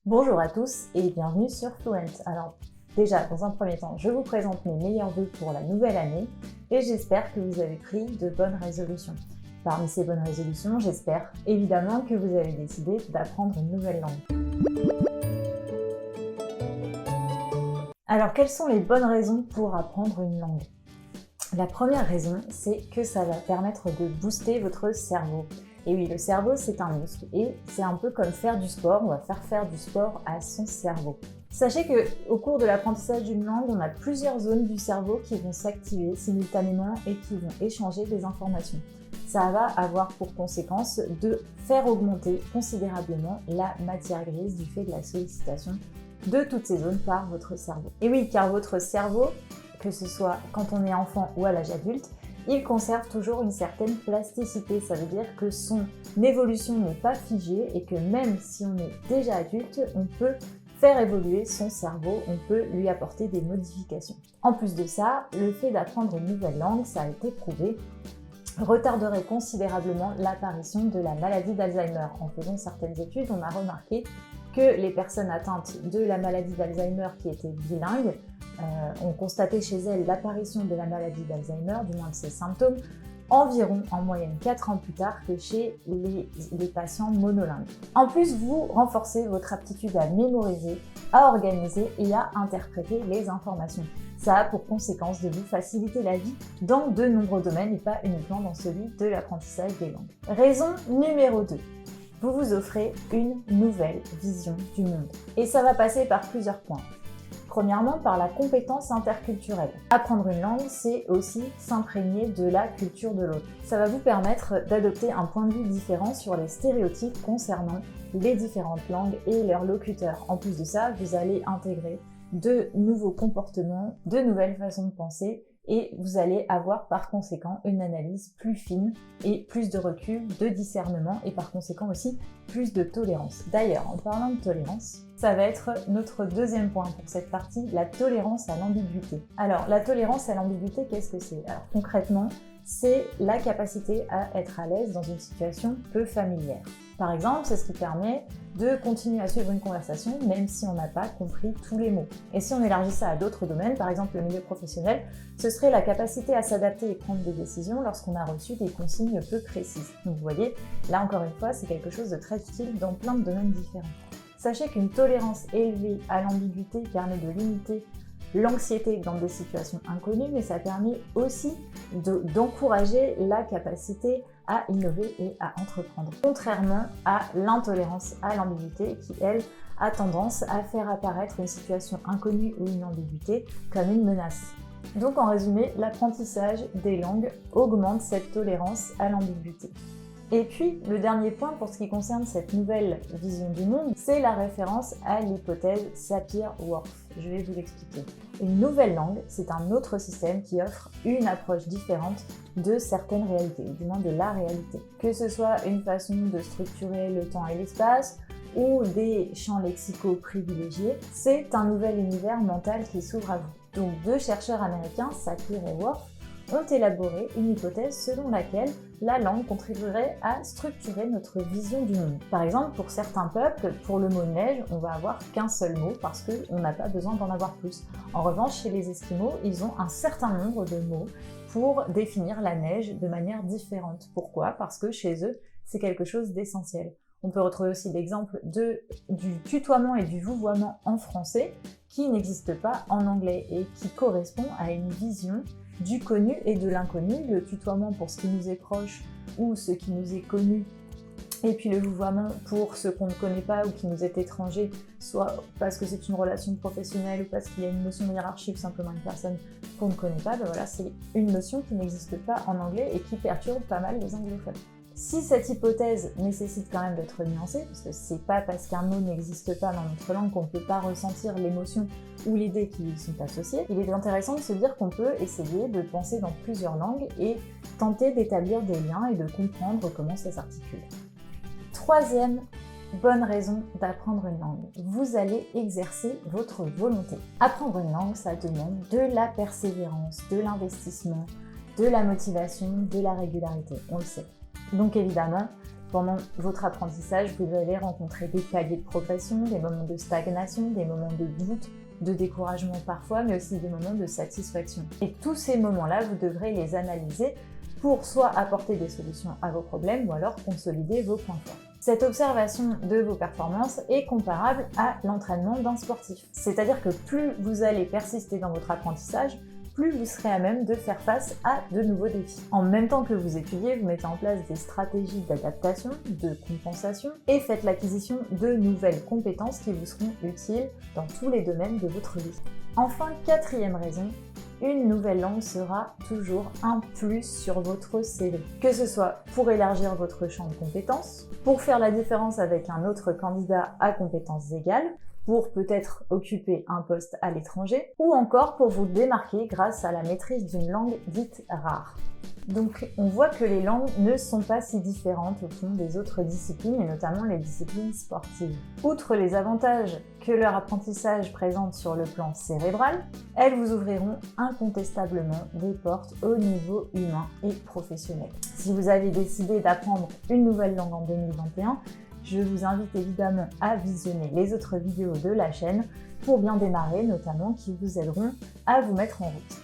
Bonjour à tous et bienvenue sur Fluent. Alors déjà, dans un premier temps, je vous présente mes meilleurs vœux pour la nouvelle année et j'espère que vous avez pris de bonnes résolutions. Parmi ces bonnes résolutions, j'espère évidemment que vous avez décidé d'apprendre une nouvelle langue. Alors, quelles sont les bonnes raisons pour apprendre une langue? La première raison, c'est que ça va permettre de booster votre cerveau. Et oui, le cerveau, c'est un muscle et c'est un peu comme faire du sport, on va faire du sport à son cerveau. Sachez qu'au cours de l'apprentissage d'une langue, on a plusieurs zones du cerveau qui vont s'activer simultanément et qui vont échanger des informations. Ça va avoir pour conséquence de faire augmenter considérablement la matière grise du fait de la sollicitation de toutes ces zones par votre cerveau. Et oui, car votre cerveau, que ce soit quand on est enfant ou à l'âge adulte, il conserve toujours une certaine plasticité. Ça veut dire que son évolution n'est pas figée et que même si on est déjà adulte, on peut faire évoluer son cerveau, on peut lui apporter des modifications. En plus de ça, le fait d'apprendre une nouvelle langue, ça a été prouvé, retarderait considérablement l'apparition de la maladie d'Alzheimer. En faisant certaines études, on a remarqué que les personnes atteintes de la maladie d'Alzheimer qui étaient bilingues ont constaté chez elles l'apparition de la maladie d'Alzheimer, du moins de ses symptômes, environ en moyenne 4 ans plus tard que chez les patients monolingues. En plus, vous renforcez votre aptitude à mémoriser, à organiser et à interpréter les informations. Ça a pour conséquence de vous faciliter la vie dans de nombreux domaines et pas uniquement dans celui de l'apprentissage des langues. Raison numéro 2. Vous vous offrez une nouvelle vision du monde. Et ça va passer par plusieurs points. Premièrement, par la compétence interculturelle. Apprendre une langue, c'est aussi s'imprégner de la culture de l'autre. Ça va vous permettre d'adopter un point de vue différent sur les stéréotypes concernant les différentes langues et leurs locuteurs. En plus de ça, vous allez intégrer de nouveaux comportements, de nouvelles façons de penser et vous allez avoir par conséquent une analyse plus fine et plus de recul, de discernement et par conséquent aussi plus de tolérance. D'ailleurs, en parlant de tolérance, ça va être notre deuxième point pour cette partie, la tolérance à l'ambiguïté. Alors, la tolérance à l'ambiguïté, qu'est-ce que c'est? Alors concrètement, c'est la capacité à être à l'aise dans une situation peu familière. Par exemple, c'est ce qui permet de continuer à suivre une conversation même si on n'a pas compris tous les mots. Et si on élargit ça à d'autres domaines, par exemple le milieu professionnel, ce serait la capacité à s'adapter et prendre des décisions lorsqu'on a reçu des consignes peu précises. Donc vous voyez, là encore une fois, c'est quelque chose de très utile dans plein de domaines différents. Sachez qu'une tolérance élevée à l'ambiguïté permet de limiter l'anxiété dans des situations inconnues, mais ça permet aussi d'encourager la capacité à innover et à entreprendre. Contrairement à l'intolérance à l'ambiguïté qui, elle, a tendance à faire apparaître une situation inconnue ou une ambiguïté comme une menace. Donc en résumé, l'apprentissage des langues augmente cette tolérance à l'ambiguïté. Et puis, le dernier point pour ce qui concerne cette nouvelle vision du monde, c'est la référence à l'hypothèse Sapir-Whorf. Je vais vous l'expliquer. Une nouvelle langue, c'est un autre système qui offre une approche différente de certaines réalités, ou du moins de la réalité. Que ce soit une façon de structurer le temps et l'espace, ou des champs lexicaux privilégiés, c'est un nouvel univers mental qui s'ouvre à vous. Donc, deux chercheurs américains, Sapir et Whorf, ont élaboré une hypothèse selon laquelle la langue contribuerait à structurer notre vision du monde. Par exemple, pour certains peuples, pour le mot neige, on va avoir qu'un seul mot parce qu'on n'a pas besoin d'en avoir plus. En revanche, chez les Esquimaux, ils ont un certain nombre de mots pour définir la neige de manière différente. Pourquoi? Parce que chez eux, c'est quelque chose d'essentiel. On peut retrouver aussi l'exemple du tutoiement et du vouvoiement en français qui n'existe pas en anglais et qui correspond à une vision du connu et de l'inconnu, le tutoiement pour ce qui nous est proche ou ce qui nous est connu, et puis le vouvoiement pour ce qu'on ne connaît pas ou qui nous est étranger, soit parce que c'est une relation professionnelle ou parce qu'il y a une notion de hiérarchie ou simplement une personne qu'on ne connaît pas, ben voilà, c'est une notion qui n'existe pas en anglais et qui perturbe pas mal les anglophones. Si cette hypothèse nécessite quand même d'être nuancée, parce que c'est pas parce qu'un mot n'existe pas dans notre langue qu'on ne peut pas ressentir l'émotion ou l'idée qui y sont associées, il est intéressant de se dire qu'on peut essayer de penser dans plusieurs langues et tenter d'établir des liens et de comprendre comment ça s'articule. Troisième bonne raison d'apprendre une langue, vous allez exercer votre volonté. Apprendre une langue, ça demande de la persévérance, de l'investissement, de la motivation, de la régularité, on le sait. Donc évidemment, Pendant votre apprentissage, vous allez rencontrer des paliers de progression, des moments de stagnation, des moments de doute, de découragement parfois, mais aussi des moments de satisfaction. Et tous ces moments-là, vous devrez les analyser pour soit apporter des solutions à vos problèmes ou alors consolider vos points forts. Cette observation de vos performances est comparable à l'entraînement d'un sportif. C'est-à-dire que plus vous allez persister dans votre apprentissage, plus vous serez à même de faire face à de nouveaux défis. En même temps que vous étudiez, vous mettez en place des stratégies d'adaptation, de compensation et faites l'acquisition de nouvelles compétences qui vous seront utiles dans tous les domaines de votre vie. Enfin, quatrième raison, une nouvelle langue sera toujours un plus sur votre CV. Que ce soit pour élargir votre champ de compétences, pour faire la différence avec un autre candidat à compétences égales, pour peut-être occuper un poste à l'étranger, ou encore pour vous démarquer grâce à la maîtrise d'une langue dite rare. Donc on voit que les langues ne sont pas si différentes au fond des autres disciplines, et notamment les disciplines sportives. Outre les avantages que leur apprentissage présente sur le plan cérébral, elles vous ouvriront incontestablement des portes au niveau humain et professionnel. Si vous avez décidé d'apprendre une nouvelle langue en 2021, je vous invite évidemment à visionner les autres vidéos de la chaîne pour bien démarrer, notamment qui vous aideront à vous mettre en route.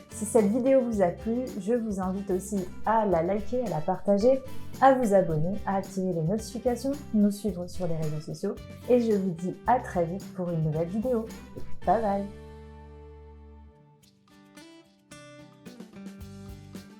Si cette vidéo vous a plu, je vous invite aussi à la liker, à la partager, à vous abonner, à activer les notifications, nous suivre sur les réseaux sociaux et je vous dis à très vite pour une nouvelle vidéo. Bye bye!